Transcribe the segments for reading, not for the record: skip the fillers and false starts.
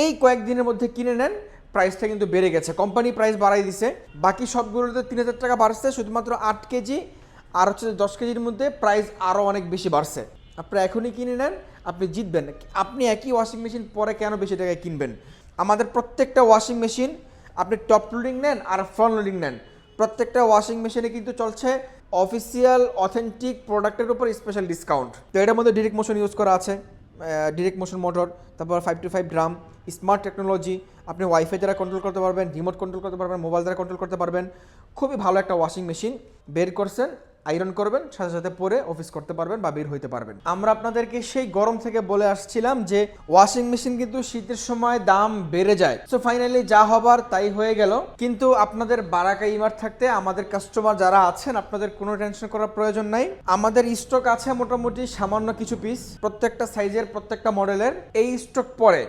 এই কয়েকদিনের মধ্যে কিনে নেন, প্রাইসটা কিন্তু বেড়ে গেছে, কোম্পানি প্রাইস বাড়াই দিছে। বাকি সবগুলোতে 3000 টাকা বাড়ছে, শুধুমাত্র 8 কেজি আর হচ্ছে 10 কেজির মধ্যে প্রাইস আরও অনেক বেশি বাড়ছে। আপনি এখনই কিনে নেন, আপনি জিতবেন। আপনি একই ওয়াশিং মেশিন পরে কেন বেশি টাকায় কিনবেন? আমাদের প্রত্যেকটা ওয়াশিং মেশিন, আপনি টপ লোডিং নেন আর ফ্রন্ট লোডিং নেন, প্রত্যেকটা ওয়াশিং মেশিনে কিন্তু চলছে অফিসিয়াল অথেন্টিক প্রোডাক্টের উপর স্পেশাল ডিসকাউন্ট। তো এটার মধ্যে ডিরেক্ট মোশন ইউজ করা আছে, ডিরেক্ট মোশন মোটর, তারপর 525 ড্রাম, স্মার্ট টেকনোলজি, আপনি ওয়াইফাই দ্বারা কন্ট্রোল করতে পারবেন, রিমোট কন্ট্রোল করতে পারবেন, মোবাইল দ্বারা কন্ট্রোল করতে পারবেন। খুবই ভালো একটা ওয়াশিং মেশিন বের করছেন, আয়রন করবেন, সাথে সাথে পরে অফিস করতে পারবেন বা বের হইতে পারবেন। আমরা আপনাদেরকে সেই গরম থেকে বলে আসছিলাম যে ওয়াশিং মেশিন কিন্তু শীতের সময় দাম বেড়ে যায়। সো ফাইনালি যা হবার তাই হয়ে গেল। কিন্তু আপনাদের বারাকা ইমার থাকতে আমাদের কাস্টমার যারা আছেন, আপনাদের কোনো টেনশন করার প্রয়োজন নাই। আমাদের স্টক আছে মোটামুটি সামান্য কিছু পিস, প্রত্যেকটা সাইজের, প্রত্যেকটা মডেলের। এই স্টক পরে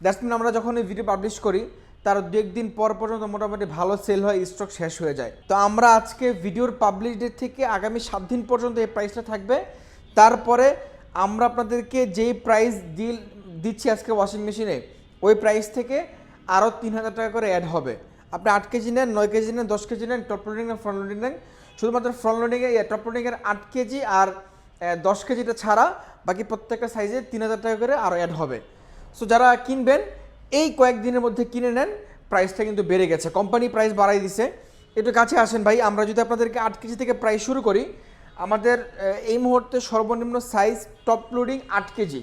দ্যাটস মিন আমরা যখন এই ভিডিও পাবলিশ করি তার 2-1 দিন পর পর্যন্ত মোটামুটি ভালো সেল হয়, স্টক শেষ হয়ে যায়। তো আমরা আজকে ভিডিওর পাবলিশ ডেট থেকে আগামী 7 দিন পর্যন্ত এই প্রাইসটা থাকবে। তারপরে আমরা আপনাদেরকে যেই প্রাইস দিচ্ছি আজকে ওয়াশিং মেশিনে, ওই প্রাইস থেকে আরও 3000 টাকা করে অ্যাড হবে। আপনি 8 কেজি নেন, 9 কেজি নেন, 10 কেজি নেন, টপ লোডিং নেন, ফ্রন্ট লোডিং নেন, শুধুমাত্র ফ্রন্ট লোডিংয়ে টপ লোডিংয়ের 8 কেজি আর 10 কেজিটা ছাড়া বাকি প্রত্যেকটা সাইজে 3000 টাকা করে আরও অ্যাড হবে। সো যারা কিনবেন এই কয়েকদিনের মধ্যে কিনে নেন, প্রাইসটা কিন্তু বেড়ে গেছে, কোম্পানি প্রাইস বাড়াই দিছে। একটু কাছে আসেন ভাই, আমরা যদি আপনাদেরকে 8 কেজি থেকে প্রাইস শুরু করি, আমাদের এই মুহূর্তে সর্বনিম্ন size top loading 8 KG,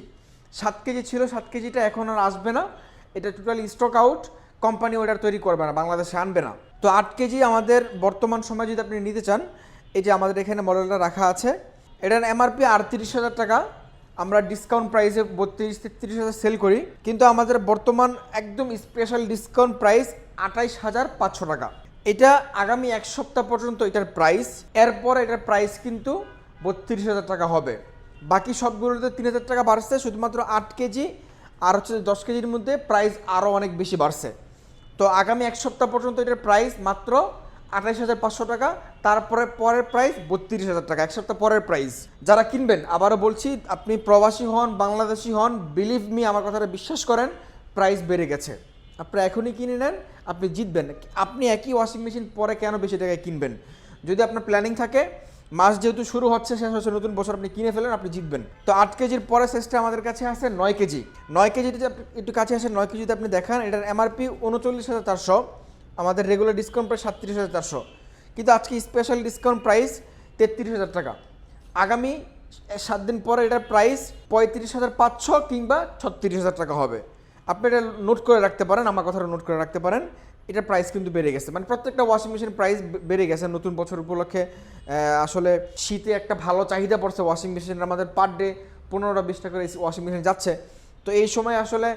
7 KG ছিল, 7 কেজিটা এখন আর আসবে না, এটা টোটালি স্টক আউট, কোম্পানি ওটার তৈরি করবে না, বাংলাদেশে আনবে না। তো 8 কেজি আমাদের বর্তমান সময় যদি আপনি নিতে চান, এই যে আমাদের এখানে মডেলটা রাখা আছে, এটার এমআরপি 38,000 টাকা, আমরা ডিসকাউন্ট প্রাইসে 32-33,000 সেল করি, কিন্তু আমাদের বর্তমান একদম স্পেশাল ডিসকাউন্ট প্রাইস 28,500 টাকা। এটা আগামী 1 সপ্তাহ পর্যন্ত এটার প্রাইস, এরপর এটার প্রাইস কিন্তু 32,000 টাকা হবে। বাকি সবগুলোতে 3,000 টাকা বাড়ছে, শুধুমাত্র 8 কেজি আর হচ্ছে 10 কেজির মধ্যে প্রাইস আরও অনেক বেশি বাড়ছে। তো আগামী 1 সপ্তাহ পর্যন্ত এটার প্রাইস মাত্র 28,500 টাকা, তারপরে পরের প্রাইস 32,000 টাকা, 1 সপ্তাহ পরের প্রাইস। যারা কিনবেন, আবারও বলছি, আপনি প্রবাসী হন, বাংলাদেশি হন, বিলিভ মি, আমার কথাটা বিশ্বাস করেন, প্রাইস বেড়ে গেছে। আপনি এখনই কিনে নেন, আপনি জিতবেন। আপনি একই ওয়াশিং মেশিন পরে কেন বেশি টাকায় কিনবেন? যদি আপনার প্ল্যানিং থাকে, মাস যেহেতু শুরু হচ্ছে, শেষ হচ্ছে, নতুন বছর, আপনি কিনে ফেলেন, আপনি জিতবেন। তো 8 কেজির পরে সাইজটা আমাদের কাছে আছে 9 কেজি। 9 কেজিতে আপনি একটু কাছে আসেন, 9 কেজিতে আপনি দেখান, এটার এমআরপি 39,400, আমাদের রেগুলার ডিসকাউন্ট প্রাইস 37,400, কিন্তু আজকে স্পেশাল ডিসকাউন্ট প্রাইস 33,000 টাকা। আগামী 7 দিন পরে এটার প্রাইস 35,500 কিংবা 36,000 টাকা হবে। আপনি এটা নোট করে রাখতে পারেন, আমার কথাটা নোট করে রাখতে পারেন। এটার প্রাইস কিন্তু বেড়ে গেছে, মানে প্রত্যেকটা ওয়াশিং মেশিন প্রাইস বেড়ে গেছে নতুন বছর উপলক্ষে। আসলে শীতে একটা ভালো চাহিদা পড়ছে ওয়াশিং মেশিনের, আমাদের পার ডে 15-20টা করে ওয়াশিং মেশিন যাচ্ছে। তো এই সময় আসলে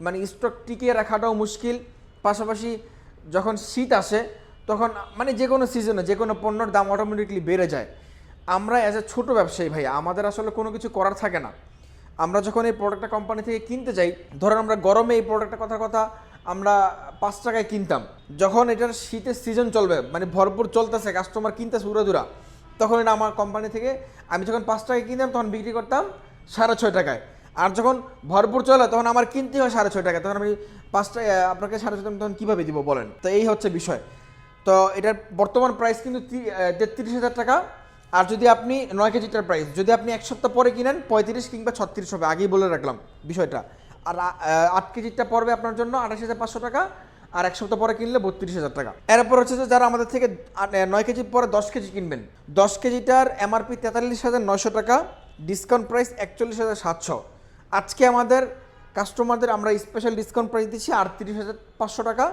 মানে স্টক টিকিয়ে রাখাটাও মুশকিল, পাশাপাশি যখন শীত আসে তখন মানে যে কোনো সিজনে যে কোনো পণ্যের দাম অটোমেটিকলি বেড়ে যায়। আমরা অ্যাজ এ ছোটো ব্যবসায়ী ভাই, আমাদের আসলে কোনো কিছু করার থাকে না। আমরা যখন এই প্রোডাক্টটা কোম্পানি থেকে কিনতে যাই, ধরেন আমরা গরমে এই প্রোডাক্টটা কথা আমরা 5 টাকায় কিনতাম, যখন এটার শীতের সিজন চলবে, মানে ভরপুর চলতেছে, কাস্টমার কিনতেছে উড়াদুরা, তখন এটা আমার কোম্পানি থেকে আমি যখন 5 টাকায় কিনতাম তখন বিক্রি করতাম 6.5 টাকায়। আর যখন ভরপুর চলে তখন আমার কিনতে হয় 6.5 টাকায়, তখন আমি 5 টাকা আপনাকে 6.5 টাকা তখন কীভাবে দিব বলেন? তো এই হচ্ছে বিষয়। তো এটার বর্তমান প্রাইস কিন্তু 33,000 টাকা। আর যদি আপনি 9 কেজিটার প্রাইস যদি আপনি 1 সপ্তাহ পরে কিনেন 35 কিংবা 36 হবে, আগেই বলে রাখলাম বিষয়টা। আর 8 কেজিটা পড়বে আপনার জন্য 28,500 টাকা, আর 1 সপ্তাহ পরে কিনলে 32,000 টাকা। এরপর হচ্ছে যে যারা আমাদের থেকে 9 কেজির পরে 10 কেজি কিনবেন, 10 কেজিটার এমআরপি 43,900 টাকা, ডিসকাউন্ট প্রাইস 41,700। আজকে আমাদের কাস্টমারদের আমরা স্পেশাল ডিসকাউন্ট প্রাইস দিচ্ছি 38,500 টাকা।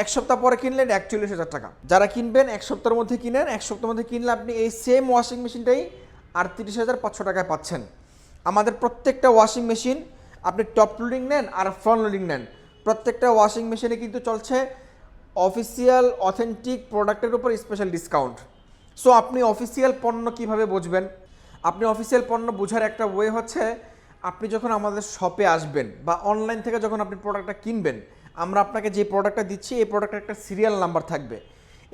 1 সপ্তাহ পরে কিনলেন 41,000 টাকা। যারা কিনবেন 1 সপ্তাহের মধ্যে কিনেন, 1 সপ্তাহের মধ্যে কিনলে আপনি এই সেম ওয়াশিং মেশিনটাই 38,500 টাকায় পাচ্ছেন। আমাদের প্রত্যেকটা ওয়াশিং মেশিন, আপনি টপ লোডিং নেন আর ফ্রন্ট লোডিং নেন, প্রত্যেকটা ওয়াশিং মেশিনে কিন্তু চলছে অফিসিয়াল অথেন্টিক প্রোডাক্টের উপর স্পেশাল ডিসকাউন্ট। সো আপনি অফিসিয়াল পণ্য কিভাবে বুঝবেন? আপনি অফিসিয়াল পণ্য বোঝার একটা ওয়ে হচ্ছে, আপনি যখন আমাদের শপে আসবেন বা অনলাইন থেকে যখন আপনি প্রোডাক্টটা কিনবেন, আমরা আপনাকে যে প্রোডাক্টটা দিচ্ছি এই প্রোডাক্টের একটা সিরিয়াল নাম্বার থাকবে।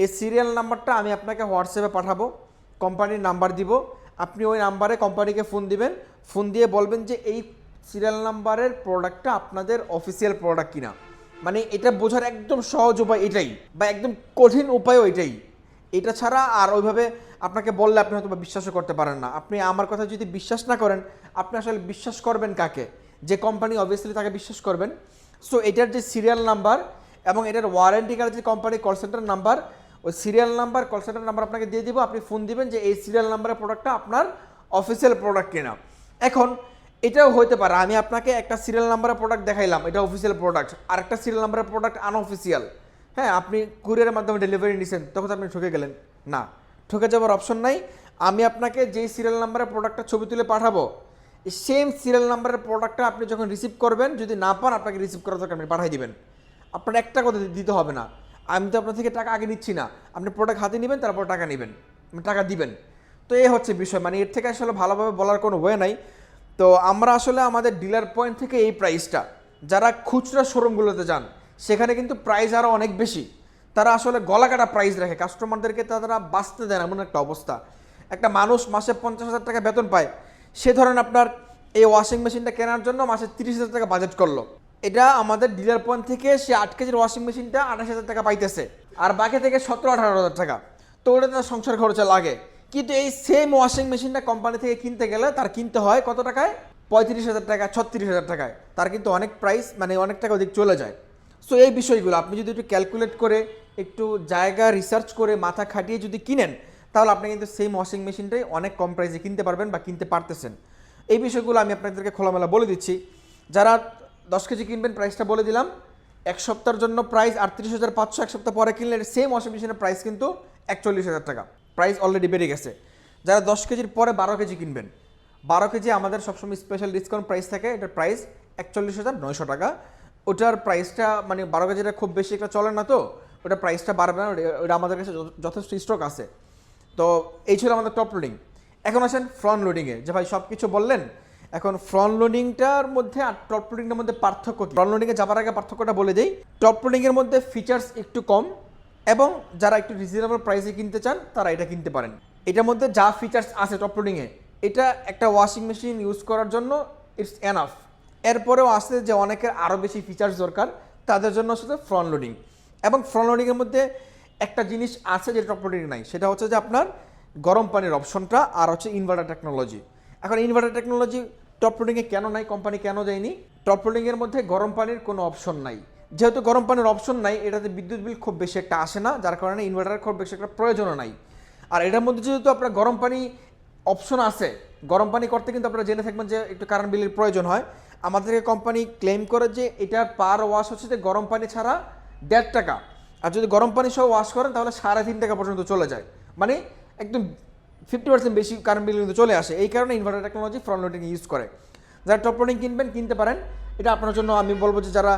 এই সিরিয়াল নাম্বারটা আমি আপনাকে হোয়াটসঅ্যাপে পাঠাবো, কোম্পানির নাম্বার দিব, আপনি ওই নাম্বারে কোম্পানিকে ফোন দিবেন, ফোন দিয়ে বলবেন যে এই সিরিয়াল নাম্বারের প্রোডাক্টটা আপনাদের অফিসিয়াল প্রোডাক্ট কিনা। মানে এটা বোঝার একদম সহজ উপায় এটাই, বা একদম কঠিন উপায়ও এটাই। এটা ছাড়া আর ওইভাবে আপনাকে বললে আপনি হয়তো বিশ্বাসও করতে পারেন না। আপনি আমার কথা যদি বিশ্বাস না করেন, আপনি আসলে বিশ্বাস করবেন কাকে? যে কোম্পানি অবভিয়াসলি তাকে বিশ্বাস করবেন। সো এটার যে সিরিয়াল নাম্বার এবং এটার ওয়ারেন্টি কার্ড যে কোম্পানি কল সেন্টার নাম্বার, ওই serial number call centre number আপনাকে দিয়ে দিব। আপনি ফোন দিবেন যে এই সিরিয়াল নাম্বারের প্রোডাক্টটা আপনার অফিসিয়াল প্রোডাক্ট কিনা। এখন এটাও হতে পারে আমি আপনাকে একটা সিরিয়াল নাম্বারের প্রোডাক্ট দেখাইলাম, এটা অফিসিয়াল প্রোডাক্ট, আর একটা সিরিয়াল নাম্বারের প্রোডাক্ট আনঅফিসিয়াল। হ্যাঁ, আপনি কুরিয়ারের মাধ্যমে ডেলিভারি নিছেন, তখন আপনি ঠকে গেলেন না, ঠকে যাওয়ার অপশন নাই। আমি আপনাকে যেই সিরিয়াল নাম্বারের প্রোডাক্টটা ছবি তুলে পাঠাবো, সেম সিরিয়াল নাম্বারের প্রোডাক্টটা আপনি যখন রিসিভ করবেন, যদি না পান আপনাকে রিসিভ করার দরকার আপনি পাঠিয়ে দিবেন। আপনার একটা কথা দিতে হবে না, আমি তো আপনার থেকে টাকা আগে নিচ্ছি না, আপনি প্রোডাক্ট হাতে নেবেন তারপর টাকা নেবেন, টাকা দিবেন। তো এই হচ্ছে বিষয়, মানে এর থেকে আসলে ভালোভাবে বলার কোনো ওয়ে নাই। তো আমরা আসলে আমাদের ডিলার পয়েন্ট থেকে এই প্রাইসটা, যারা খুচরা শোরুমগুলোতে যান সেখানে কিন্তু প্রাইস আরও অনেক বেশি। তারা আসলে গলাকাটা প্রাইস রাখে, কাস্টমারদেরকে তারা বাঁচতে দেয় না, এমন একটা অবস্থা। একটা মানুষ মাসে 50,000 টাকা বেতন পায়, সে ধরেন আপনার এই ওয়াশিং মেশিনটা কেনার জন্য মাসে 30,000 টাকা বাজেট করলো। এটা আমাদের ডিলার পয়েন্ট থেকে সে 8 কেজির ওয়াশিং মেশিনটা 28,000 টাকা পাইতেছে, আর বাকি থেকে 17-18,000 টাকা। তো ওটা তার সংসার খরচে লাগে। কিন্তু এই সেম ওয়াশিং মেশিনটা কোম্পানি থেকে কিনতে গেলে তার কিনতে হয় কত টাকায়? 35,000 টাকা, 36,000 টাকায়। তার কিন্তু অনেক প্রাইস, মানে অনেক টাকা ওদিক চলে যায়। সো এই বিষয়গুলো আপনি যদি একটু ক্যালকুলেট করে, একটু জায়গা রিসার্চ করে, মাথা খাটিয়ে যদি কিনেন, তাহলে আপনি কিন্তু সেম ওয়াশিং মেশিনটাই অনেক কম প্রাইসে কিনতে পারবেন বা কিনতে পারতেছেন। এই বিষয়গুলো আমি আপনাদেরকে খোলামেলা বলে দিচ্ছি। যারা 10 কেজি কিনবেন প্রাইসটা বলে দিলাম। এক সপ্তাহের জন্য প্রাইস 38,500, এক সপ্তাহ পরে কিনলে সেম ওয়াশিং মেশিনের প্রাইস কিন্তু 41,000 টাকা। প্রাইস অলরেডি বেড়ে গেছে। যারা 10 কেজির পরে 12 কেজি কিনবেন, 12 কেজি আমাদের সবসময় স্পেশাল ডিসকাউন্ট প্রাইস থাকে, এটার প্রাইস 41,900 টাকা। ওটার প্রাইসটা মানে 12 কেজিটা খুব বেশি একটা চলে না, তো ওটা প্রাইসটা বাড়বে না, ওটা আমাদের কাছে যথেষ্ট স্টক আছে। তো এই ছিল আমাদের টপ লোডিং। এখন আসেন ফ্রন্ট লোডিংয়ে, যে ভাই সব কিছু বললেন, এখন ফ্রন্ট লোডিংটার মধ্যে আর টপ লোডিংটার মধ্যে পার্থক্য কী? ফ্রন্ট লোডিংয়ে যাবার আগে পার্থক্যটা বলে দিই। টপ লোডিংয়ের মধ্যে ফিচার্স একটু কম, এবং যারা একটু রিজনেবল প্রাইসে কিনতে চান তারা এটা কিনতে পারেন। এটার মধ্যে যা ফিচার্স আছে টপ লোডিংয়ে, এটা একটা ওয়াশিং মেশিন ইউজ করার জন্য ইটস এনাফ। এরপরেও আসছে যে অনেকের আরও বেশি ফিচার্স দরকার, তাদের জন্য হচ্ছে ফ্রন্ট লোডিং। এবং ফ্রন্ট লোডিংয়ের মধ্যে একটা জিনিস আছে যেটা টপ লোডিং নাই, সেটা হচ্ছে যে আপনার গরম পানির অপশনটা, আর হচ্ছে ইনভার্টার টেকনোলজি। এখন ইনভার্টার টেকনোলজি টপ লোডিংয়ে কেন নাই, কোম্পানি কেন দেয়নি? টপ লোডিংয়ের মধ্যে গরম পানির কোনো অপশন নাই। যেহেতু গরম পানির অপশন নাই, এটাতে বিদ্যুৎ বিল খুব বেশি একটা আসে না, যার কারণে ইনভার্টারের খুব বেশি একটা প্রয়োজনও নাই। আর এটার মধ্যে যেহেতু আপনার গরম পানি অপশন আছে, গরম পানি করতে কিন্তু আপনারা জেনে থাকবেন যে একটু কারেন্ট বিলের প্রয়োজন হয়। আমাদেরকে কোম্পানি ক্লেম করে যে এটার পার ওয়াশ হচ্ছে যে গরম পানি ছাড়া 1.5 টাকা, আর যদি গরম পানি সহ ওয়াশ করেন তাহলে 3.5 টাকা পর্যন্ত চলে যায়। মানে একদম 50% বেশি কারেন্ট বিল কিন্তু চলে আসে। এই কারণে inverter technology front loading use করে। যারা টপ লোডিং কিনবেন কিনতে পারেন, এটা আপনার জন্য আমি বলবো যে যারা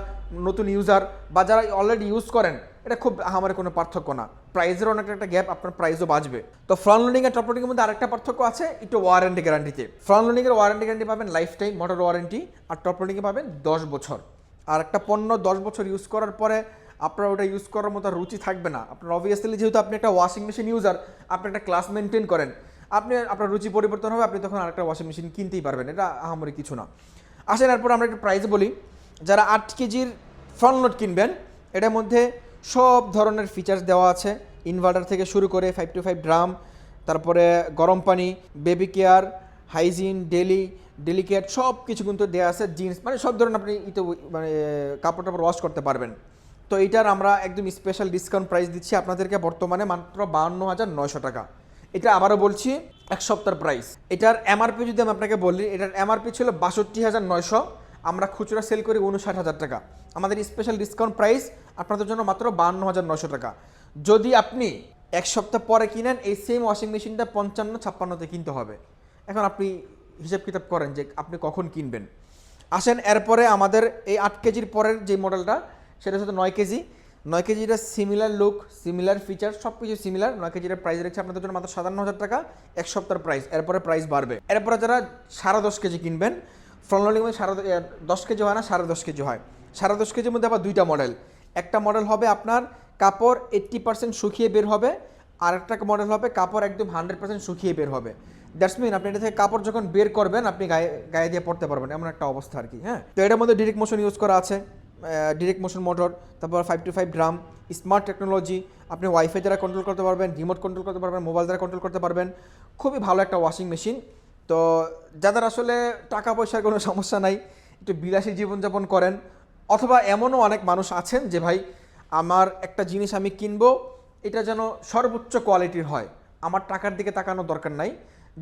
নতুন ইউজার বা যারা অলরেডি ইউজ করেন, এটা খুব আমার কোনো পার্থক্য না। প্রাইসের অনেক একটা গ্যাপ, আপনার প্রাইসও বাঁচবে। তো ফ্রন্ট লোডিং আর টপ লোডিংয়ের মধ্যে আরেকটা পার্থক্য আছে, একটু ওয়ারেন্টি গ্যারান্টিতে। ফ্রন্ট লোডিংয়ের ওয়ারেন্টি গ্যারান্টি পাবেন লাইফ টাইম মোটর ওয়ারেন্টি, আর টপ লোডিংয়ে পাবেন 10 বছর। আর একটা পণ্য 10 বছর ইউজ করার পরে আপনার ওটা ইউজ করার মতো রুচি থাকবে না। আপনার অবভিয়াসলি যেহেতু আপনি একটা ওয়াশিং মেশিন ইউজার, আপনি একটা ক্লাস মেনটেন করেন, আপনার রুচি পরিবর্তন হবে, আপনি তখন আরেকটা ওয়াশিং মেশিন কিনতেই পারবেন। এটা আহামরি কিছু না। আসেন এরপর আমরা একটা প্রাইস বলি। যারা 8 কেজির ফ্রন্ট লোড কিনবেন, এটার মধ্যে সব ধরনের ফিচার্স দেওয়া আছে, ইনভার্টার থেকে শুরু করে 5 to 5 ড্রাম, তারপরে গরম পানি, বেবি কেয়ার, হাইজিন, ডেলিকেট সব কিছু কিন্তু দেওয়া আছে। জিন্স মানে সব ধরনের আপনি মানে কাপড় টাপড় ওয়াশ করতে পারবেন। তো এইটার আমরা একদম স্পেশাল ডিসকাউন্ট প্রাইস দিচ্ছি আপনাদেরকে বর্তমানে মাত্র 52,900 টাকা। এটা আবারও বলছি, এক সপ্তাহের প্রাইস। এটার এমআরপি যদি আমি আপনাকে বলি, এটার এমআরপি ছিল 62,900, আমরা খুচরা সেল করি 59,000 টাকা। আমাদের স্পেশাল ডিসকাউন্ট প্রাইস আপনাদের জন্য মাত্র 52,900 টাকা। যদি আপনি এক সপ্তাহ পরে কিনেন, এই সেম ওয়াশিং মেশিনটা 55-56তে কিনতে হবে। এখন আপনি হিসাব কিতাব করেন যে আপনি কখন কিনবেন। আসেন এরপরে আমাদের এই 8 কেজির পরের যে মডেলটা, সেটা হচ্ছে 9 কেজি। 9 কেজিটা সিমিলার লুক, সিমিলার ফিচার, সব কিছু সিমিলার। 9 কেজির প্রাইস রেখেছে আপনাদের জন্য মাত্র 57,000 টাকা, এক সপ্তাহের প্রাইস। এরপরে প্রাইস বাড়বে। এরপরে যারা 10.5 কেজি কিনবেন, ফ্রন্ট লোডিং মধ্যে 10 কেজি হয় না, 10.5 কেজি হয়। 10.5 কেজির মধ্যে আবার দুইটা মডেল। একটা মডেল হবে আপনার কাপড় 80% শুকিয়ে বের হবে, আর একটা মডেল হবে কাপড় একদম 100% শুকিয়ে বের হবে। দ্যাটস মিন আপনি এটা থেকে কাপড় যখন বের করবেন আপনি গায়ে গায়ে দিয়ে পড়তে পারবেন, এমন একটা অবস্থা আর কি। হ্যাঁ, তো এটার মধ্যে ডিরেক্ট মোশন ইউজ করা আছে, ডিরেক্ট মোশন মোটর, তারপর 525 গ্রাম, স্মার্ট টেকনোলজি, আপনি ওয়াইফাই দ্বারা কন্ট্রোল করতে পারবেন, রিমোট কন্ট্রোল করতে পারবেন, মোবাইল দ্বারা কন্ট্রোল করতে পারবেন। খুবই ভালো একটা ওয়াশিং মেশিন। তো যাদের আসলে টাকা পয়সার কোনো সমস্যা নাই, একটু বিলাসী জীবনযাপন করেন, অথবা এমনও অনেক মানুষ আছেন যে ভাই আমার একটা জিনিস আমি কিনবো, এটা যেন সর্বোচ্চ কোয়ালিটির হয়, আমার টাকার দিকে তাকানোর দরকার নাই,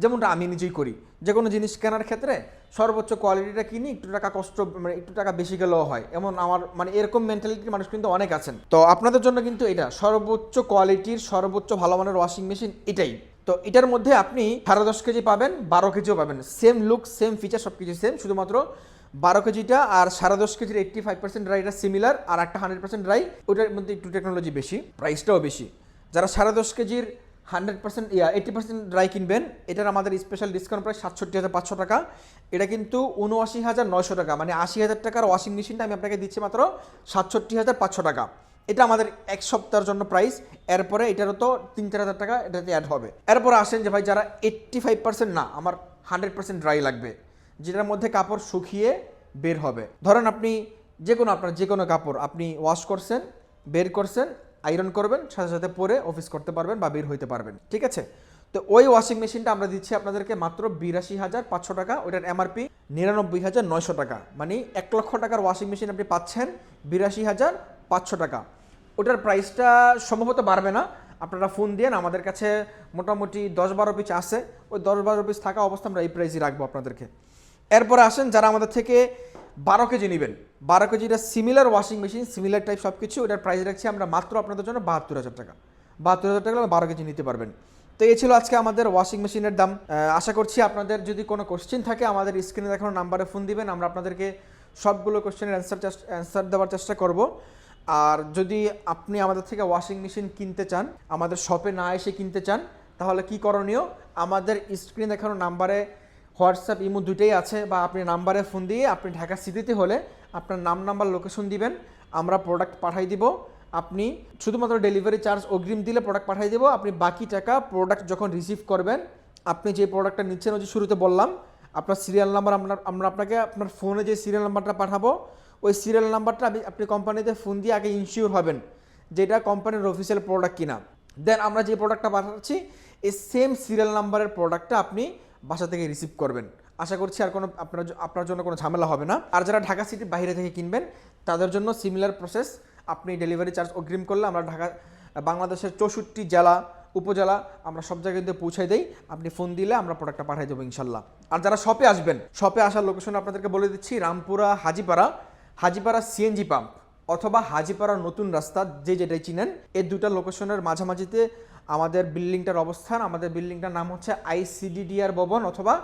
যেমনটা আমি নিজেই করি, যে কোনো জিনিস কেনার ক্ষেত্রে সর্বোচ্চ কোয়ালিটিটা কিনি, একটু টাকা কষ্ট মানে একটু টাকা বেশি গেলেও হয়, এমন আমার মানে এরকম মেন্টালিটির মানুষ কিন্তু অনেক আছেন। তো আপনাদের জন্য কিন্তু এটা সর্বোচ্চ কোয়ালিটির সর্বোচ্চ ভালো মানের ওয়াশিং মেশিন এটাই। তো এটার মধ্যে আপনি 10.5 কেজি পাবেন, 12 কেজিও পাবেন, সেম লুক সেম ফিচার সব কিছু সেম, শুধুমাত্র 12 কেজিটা আর 10.5 কেজির 85% ড্রাইটা সিমিলার, আর একটা 100% ড্রাই, ওটার মধ্যে একটু টেকনোলজি বেশি, প্রাইসটাও বেশি। যারা 10.5 কেজির 100% 80% ড্রাই কিনবেন, এটার আমাদের স্পেশাল ডিসকাউন্ট প্রাইস 67,500 টাকা। এটা কিন্তু 79,900 টাকা, মানে 80,000 টাকার ওয়াশিং মেশিনটা আমি আপনাকে দিচ্ছি মাত্র 67,500 টাকা। এটা আমাদের এক সপ্তাহের জন্য প্রাইস, এরপরে এটারও তো 3-4 হাজার টাকা এটাতে অ্যাড হবে। এরপর আসেন যে ভাই যারা 85% না, আমার 100% ড্রাই লাগবে, যেটার মধ্যে কাপড় শুকিয়ে বের হবে। ধরেন আপনি আপনার যে কোনো কাপড় আপনি ওয়াশ করছেন, বের করছেন, আয়রন করবেন, সাথে সাথে পরে অফিস করতে পারবেন বা বের হইতে পারবেন, ঠিক আছে? তো ওই ওয়াশিং মেশিনটা আমরা দিচ্ছি আপনাদেরকে মাত্র 82,500 টাকা, ওটার এমআরপি 99,900 টাকা, মানে 1 লক্ষ টাকার ওয়াশিং মেশিন আপনি পাচ্ছেন 82,500 টাকা। ওটার প্রাইসটা সম্ভবত বাড়বে না, আপনারা ফোন দিয়ে আমাদের কাছে মোটামুটি 10-12 পিস আছে, ওই 10-12 পিস থাকা অবস্থা আমরা এই প্রাইসই রাখবো আপনাদেরকে। এরপরে আসেন যারা আমাদের থেকে 12 কেজি নেবেন, 12 কেজিটা similar washing machine, similar type সব কিছু, ওটার প্রাইস রাখছি আমরা মাত্র আপনাদের জন্য 72,000 টাকা। 72,000 টাকা 12 কেজি নিতে পারবেন। তো এই ছিল আজকে আমাদের ওয়াশিং মেশিনের দাম। আশা করছি আপনাদের যদি কোনো কোশ্চেন থাকে আমাদের স্ক্রিনে দেখানো নাম্বারে ফোন দিবেন, আমরা আপনাদেরকে সবগুলো কোশ্চেনের অ্যান্সার দেওয়ার চেষ্টা করব। আর যদি আপনি আমাদের থেকে ওয়াশিং মেশিন কিনতে চান, আমাদের শপে না এসে কিনতে চান, তাহলে কি করণীয়, আমাদের স্ক্রিনে দেখানো নাম্বারে হোয়াটসঅ্যাপ ইমো দুটোই আছে, বা আপনি নাম্বারে ফোন দিয়ে আপনি ঢাকা সিটিতে হলে আপনার নাম নাম্বার লোকেশন দিবেন, আমরা প্রোডাক্ট পাঠাই দিব। আপনি শুধুমাত্র ডেলিভারি চার্জ অগ্রিম দিলে প্রোডাক্ট পাঠিয়ে দেবো, আপনি বাকি টাকা প্রোডাক্ট যখন রিসিভ করবেন, আপনি যে প্রোডাক্টটা নিচ্ছেন, ওই যে শুরুতে বললাম আপনার সিরিয়াল নাম্বার, আমরা আপনাকে আপনার ফোনে যে সিরিয়াল নাম্বারটা পাঠাবো, ওই সিরিয়াল নাম্বারটা আপনি কোম্পানিতে ফোন দিয়ে আগে ইনশিওর হবেন যেটা কোম্পানির অফিসিয়াল প্রোডাক্ট কিনা। দেন আমরা যে প্রোডাক্টটা পাঠাচ্ছি এই সেম সিরিয়াল নাম্বারের প্রোডাক্টটা আপনি বাসা থেকে রিসিভ করবেন। আশা করছি আর কোনো আপনার জন্য কোনো ঝামেলা হবে না। আর যারা ঢাকা সিটির বাইরে থেকে কিনবেন তাদের জন্য সিমিলার প্রসেস, আপনি ডেলিভারি চার্জ অগ্রিম করলে আমরা বাংলাদেশের 64 জেলা উপজেলা আমরা সব জায়গায় কিন্তু পৌঁছাই দেই, আপনি ফোন দিলে আমরা প্রোডাক্টটা পাঠিয়ে দেবো ইনশাল্লাহ। আর যারা শপে আসবেন, শপে আসার লোকেশন আপনাদেরকে বলে দিচ্ছি, রামপুরা হাজিপাড়া সিএনজি পাম্প, অথবা হাজিপাড়ার নতুন রাস্তা, যেটাই চিনেন, এই দুটা লোকেশনের মাঝামাঝিতে আমাদের বিল্ডিংটার অবস্থান। আমাদের বিল্ডিংটার নাম হচ্ছে আইসিডিডিআর ভবন অথবা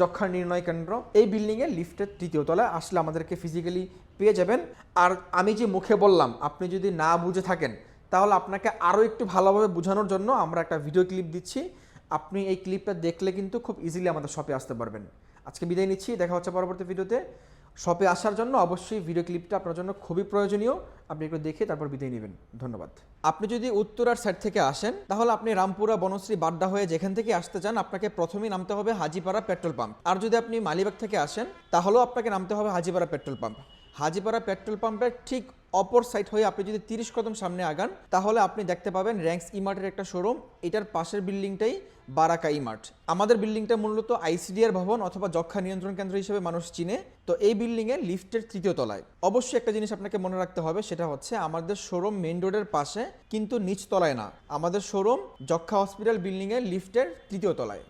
যক্ষ্মা নির্ণয় কেন্দ্র। এই বিল্ডিংয়ে লিফটের 3য় তলায় আসলে আমাদেরকে ফিজিক্যালি পেয়ে যাবেন। আর আমি যে মুখে বললাম, আপনি যদি না বুঝে থাকেন তাহলে আপনাকে আরও একটু ভালোভাবে বোঝানোর জন্য আমরা একটা ভিডিও ক্লিপ দিচ্ছি, আপনি এই ক্লিপটা দেখলে কিন্তু খুব ইজিলি আমাদের শপে আসতে পারবেন। আজকে বিদায় নিচ্ছি, দেখা হচ্ছে পরবর্তী ভিডিওতে। শপে আসার জন্য অবশ্যই ভিডিও ক্লিপটা আপনার জন্য খুবই প্রয়োজনীয়, আপনি একটু দেখে তারপর বিদায় নেবেন। ধন্যবাদ। আপনি যদি উত্তরার সাইড থেকে আসেন তাহলে আপনি রামপুরা বনশ্রী বাড্ডা হয়ে যেখান থেকে আসতে চান আপনাকে প্রথমেই নামতে হবে হাজিপাড়া পেট্রোল পাম্প। আর যদি আপনি মালিবাগ থেকে আসেন তাহলেও আপনাকে নামতে হবে Hajipara petrol pump. Hajipara petrol পাম্পের ঠিক অপর সাইড হয়ে আপনি যদি 30 কদম সামনে আগান তাহলে আপনি দেখতে পাবেন র্যাঙ্কস ইমার্টের একটা শোরুম, এটার পাশের বিল্ডিংটাই বারাকা ইমার্ট। আমাদের বিল্ডিংটা মূলত আইসিডিআর ভবন অথবা যক্ষ্মা নিয়ন্ত্রণ কেন্দ্র হিসেবে মানুষ চিনে। তো এই বিল্ডিংয়ে লিফটের 3য় তলায়। অবশ্যই একটা জিনিস আপনাকে মনে রাখতে হবে, সেটা হচ্ছে আমাদের শোরুম মেইন রোডের পাশে, কিন্তু নিচ তলায় না। আমাদের শোরুম যক্ষ্মা হসপিটাল বিল্ডিংয়ের লিফটের 3য় তলায়।